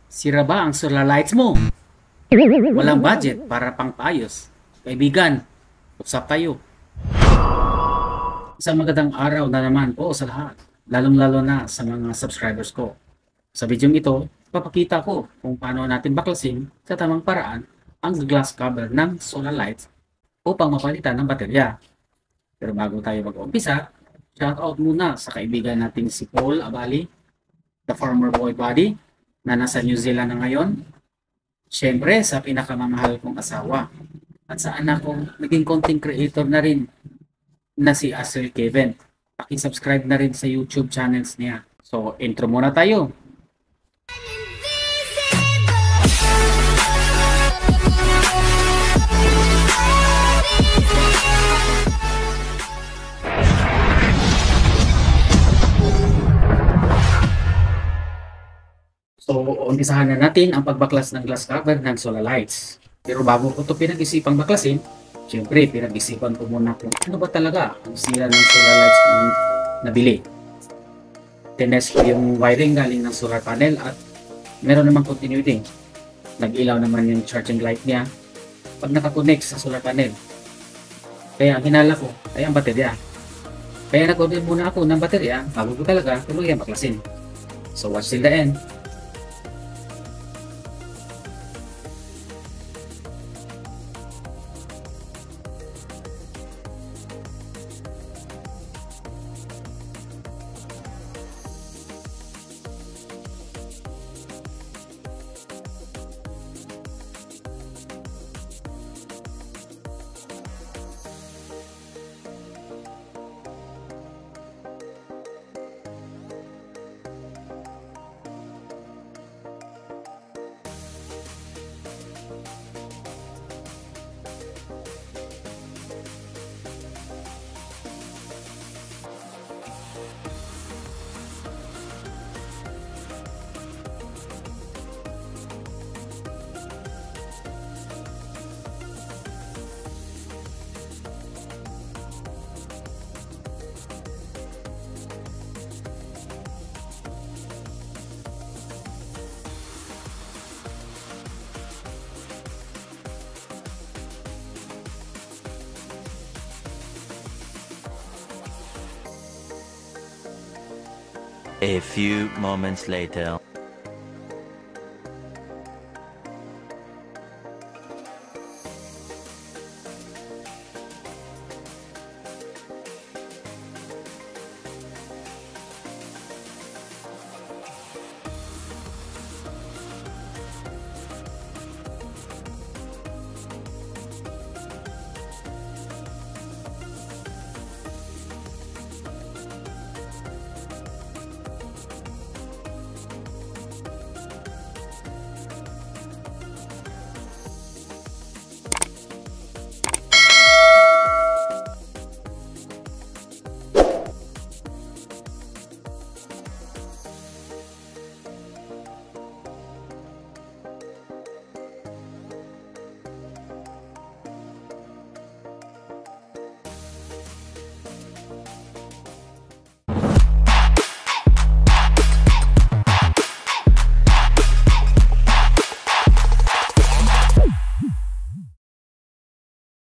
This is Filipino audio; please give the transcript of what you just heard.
Sira ba ang solar lights mo? Walang budget para pang paayos. Kaibigan, usap tayo. Isang magandang araw na naman po sa lahat, lalong-lalo na sa mga subscribers ko. Sa video ito, papakita ko kung paano natin baklasin sa tamang paraan ang glass cover ng solar lights upang mapalitan ng baterya. Pero bago tayo mag-umpisa, shoutout muna sa kaibigan nating si Paul Abali, the former boy buddy, na nasa New Zealand na ngayon. Siyempre sa pinakamamahal kong asawa at sa anak kong naging content creator na rin na si Asel Kevin. Paki-subscribe na rin sa YouTube channels niya. So intro muna tayo. So, umpisahan na natin ang pagbaklas ng glass cover ng solar lights. Pero bago ko ito pinag-isipang baklasin, syempre pinag-isipan ko muna kung ano ba talaga ang sira ng solar lights kung nabili. Tinest ko yung wiring galing ng solar panel at meron namang continuity. Nag-ilaw naman yung charging light niya pag nakakonect sa solar panel. Kaya ang hinala ko ay ang baterya. Kaya nag-order muna ako ng baterya bago ko talaga tuluyan baklasin. So watch till the end. A few moments later.